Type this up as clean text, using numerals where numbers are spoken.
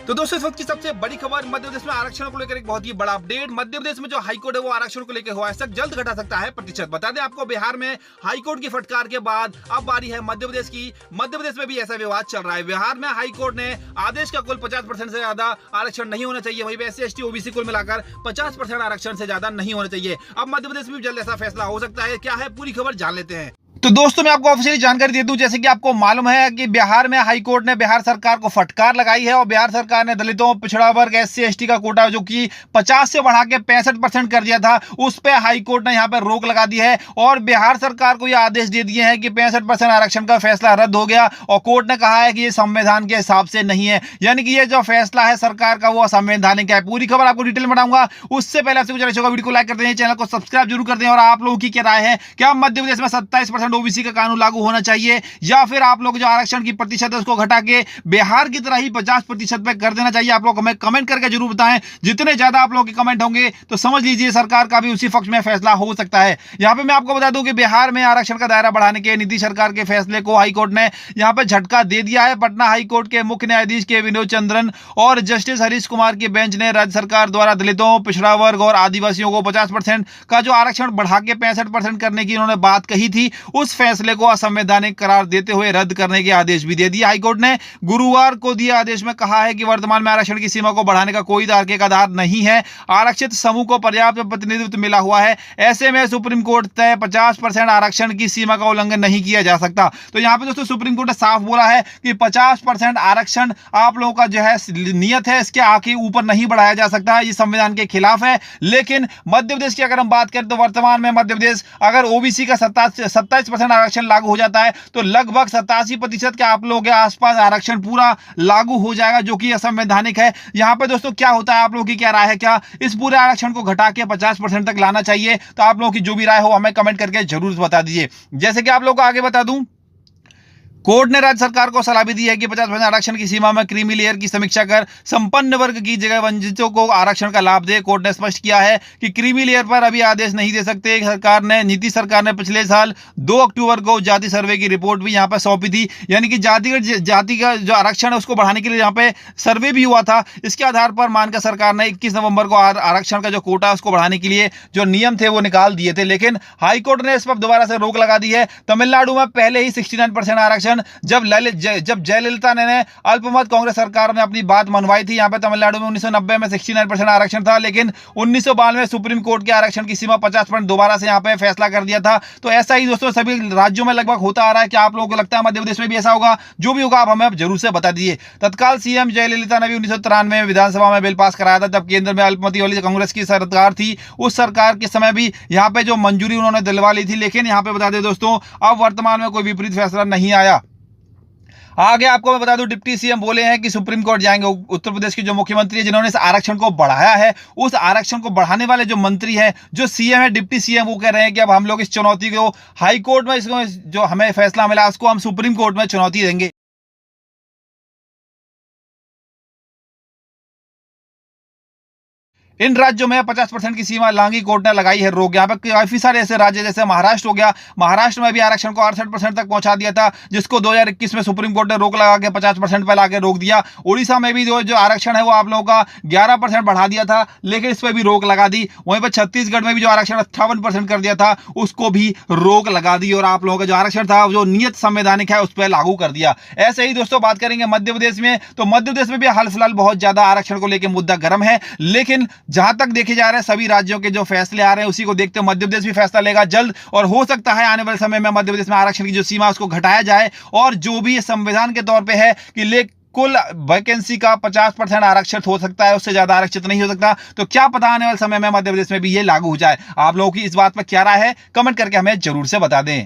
तो दोस्तों इस वक्त की सबसे बड़ी खबर मध्य प्रदेश में आरक्षण को लेकर एक बहुत ही बड़ा अपडेट। मध्य प्रदेश में जो हाईकोर्ट है वो आरक्षण को लेकर हुआ है जल्द घटा सकता है प्रतिशत। बता दें आपको बिहार में हाईकोर्ट की फटकार के बाद अब बारी है मध्य प्रदेश की। मध्य प्रदेश में भी ऐसा विवाद चल रहा है। बिहार में हाईकोर्ट ने आदेश का कुल 50% से ज्यादा आरक्षण नहीं होना चाहिए, वहीं पे SC ST OBC कुल मिलाकर 50% आरक्षण से ज्यादा नहीं होना चाहिए। अब मध्य प्रदेश में भी जल्द ऐसा फैसला हो सकता है। क्या है पूरी खबर जान लेते हैं। तो दोस्तों मैं आपको ऑफिशियली जानकारी दे दूं, जैसे कि आपको मालूम है कि बिहार में हाईकोर्ट ने बिहार सरकार को फटकार लगाई है और बिहार सरकार ने दलितों, पिछड़ा वर्ग, SC ST का कोटा जो कि 50 से बढ़ा के 65% कर दिया था, उस पे हाईकोर्ट ने यहां पर रोक लगा दी है और बिहार सरकार को यह आदेश दे दिए हैं कि 65% आरक्षण का फैसला रद्द हो गया और कोर्ट ने कहा है कि ये संविधान के हिसाब से नहीं है, यानी कि ये जो फैसला है सरकार का वो असंवैधानिक है। पूरी खबर आपको डिटेल में बताऊंगा, उससे पहले आपसे गुजारिश होगा वीडियो को लाइक कर दें, चैनल को सब्सक्राइब जरूर कर दें। और आप लोगों की क्या राय है, क्या मध्य प्रदेश में 27% OBC का कानून लागू होना चाहिए या फिर आप लोग जो आरक्षण की प्रतिशत है उसको घटा के बिहार की तरह ही 50% पे कर देना चाहिए? आप लोग हमें कमेंट करके जरूर बताएं। जितने ज्यादा आप लोगों के कमेंट होंगे तो समझ लीजिए सरकार का भी उसी पक्ष में फैसला हो सकता है। यहां पे मैं आपको बता दूं कि बिहार में आरक्षण का दायरा बढ़ाने के नीतीश सरकार के फैसले को हाईकोर्ट ने यहां पे झटका दे दिया है। पटना हाईकोर्ट के मुख्य न्यायाधीश के विनोद चंद्रन और जस्टिस हरीश कुमार की बेंच ने राज्य सरकार द्वारा दलितों, पिछड़ा वर्ग और आदिवासियों को 50% का जो आरक्षण बढ़ा के 65% करने की उन्होंने बात कही थी, उस फैसले को असंवैधानिक करार देते हुए रद्द करने के आदेश भी दे दिए। हाईकोर्ट ने गुरुवार को दिए आदेश में कहा है कि वर्तमान में आरक्षण की सीमा को बढ़ाने का कोई तार्किक आधार नहीं है। आरक्षित समूह को पर्याप्त प्रतिनिधित्व मिला हुआ है, ऐसे में सुप्रीम कोर्ट तय 50% आरक्षण की सीमा का उल्लंघन नहीं किया जा सकता। तो यहां पे दोस्तों सुप्रीम कोर्ट ने साफ बोला है कि 50% आरक्षण आप लोगों का जो है नियत है, इसके आगे ऊपर नहीं बढ़ाया जा सकता, ये संविधान के खिलाफ है। लेकिन मध्य प्रदेश की अगर हम बात करें तो वर्तमान में मध्य प्रदेश अगर OBC का 27% आरक्षण लागू हो जाता है तो लगभग 87% के आप लोगों के आसपास आरक्षण पूरा लागू हो जाएगा, जो कि असंवैधानिक है। यहां पे दोस्तों क्या होता है, आप लोगों की क्या राय है, क्या इस पूरे आरक्षण को घटा के 50% तक लाना चाहिए? तो आप लोगों की जो भी राय हो हमें कमेंट करके जरूर बता दीजिए। जैसे कि आप लोगों को आगे बता दूं, कोर्ट ने राज्य सरकार को सलाह भी दी है कि 50% आरक्षण की सीमा में क्रीमी लेयर की समीक्षा कर संपन्न वर्ग की जगह वंचितों को आरक्षण का लाभ दे। कोर्ट ने स्पष्ट किया है कि क्रीमी लेयर पर अभी आदेश नहीं दे सकते। नीतीश सरकार ने पिछले साल 2 अक्टूबर को जाति सर्वे की रिपोर्ट भी यहां पर सौंपी थी, यानी कि जाति का जो आरक्षण है उसको बढ़ाने के लिए यहां पे सर्वे भी हुआ था। इसके आधार पर मानकर सरकार ने 21 नवंबर को आरक्षण का जो कोटा है उसको बढ़ाने के लिए जो नियम थे वो निकाल दिए थे, लेकिन हाईकोर्ट ने इस पर दोबारा से रोक लगा दी है। तमिलनाडु में पहले ही 69% आरक्षण जब जयललिता ने अल्पमत कांग्रेस सरकार में अपनी बात मनवाई थी, यहां पे तमिलनाडु में 1990 में 69% आरक्षण था, लेकिन 1992 में सुप्रीम कोर्ट के आरक्षण की सीमा 50% दोबारा से यहां पे फैसला कर दिया था। तो ऐसा ही दोस्तों सभी राज्यों में लगभग होता आ रहा है। क्या आप लोगों को लगता है मध्य प्रदेश में भी ऐसा होगा? जो भी होगा आप हमें जरूर से बता दीजिए। तत्काल CM जयललिता ने भी 1993 में विधानसभा में बिल पास कराया था, जब केंद्र में अल्पमति वाली कांग्रेस की सरकार थी। उस सरकार के समय भी यहां पे जो मंजूरी उन्होंने दिलवा ली थी, लेकिन यहां पे बता दें दोस्तों अब वर्तमान में कोई विपरीत फैसला नहीं आया। आगे आपको मैं बता दूं, डिप्टी CM बोले हैं कि सुप्रीम कोर्ट जाएंगे। उत्तर प्रदेश के जो मुख्यमंत्री है जिन्होंने इस आरक्षण को बढ़ाया है, उस आरक्षण को बढ़ाने वाले जो मंत्री हैं, जो CM है, डिप्टी CM, वो कह रहे हैं कि अब हम लोग इस चुनौती को हाई कोर्ट में इसको जो हमें फैसला मिला उसको हम सुप्रीम कोर्ट में चुनौती देंगे। इन राज्यों में 50% की सीमा लांगी कोर्ट ने लगाई है रोक। यहाँ पे काफी सारे ऐसे राज्य जैसे महाराष्ट्र हो गया, महाराष्ट्र में भी आरक्षण को 68% तक पहुंचा दिया था, जिसको 2021 में सुप्रीम कोर्ट ने रोक लगा के 50% पर लाके रोक दिया। उड़ीसा में भी जो आरक्षण है वो आप लोगों का 11% बढ़ा दिया था, लेकिन इस पर भी रोक लगा दी। वहीं पर छत्तीसगढ़ में भी जो आरक्षण 58% कर दिया था उसको भी रोक लगा दी और आप लोगों का जो आरक्षण था जो नियत संवैधानिक है उस पर लागू कर दिया। ऐसे ही दोस्तों बात करेंगे मध्य प्रदेश में, तो मध्य प्रदेश में भी हाल फिलहाल बहुत ज्यादा आरक्षण को लेकर मुद्दा गर्म है, लेकिन जहां तक देखे जा रहे हैं सभी राज्यों के जो फैसले आ रहे हैं उसी को देखते मध्य प्रदेश भी फैसला लेगा जल्द, और हो सकता है आने वाले समय में मध्य प्रदेश में आरक्षण की जो सीमा उसको घटाया जाए और जो भी संविधान के तौर पे है कि कुल वैकेंसी का 50% आरक्षित हो सकता है, उससे ज्यादा आरक्षित नहीं हो सकता। तो क्या पता आने वाले समय में मध्य प्रदेश में भी ये लागू हो जाए? आप लोगों की इस बात पर क्या राय है, कमेंट करके हमें जरूर से बता दें।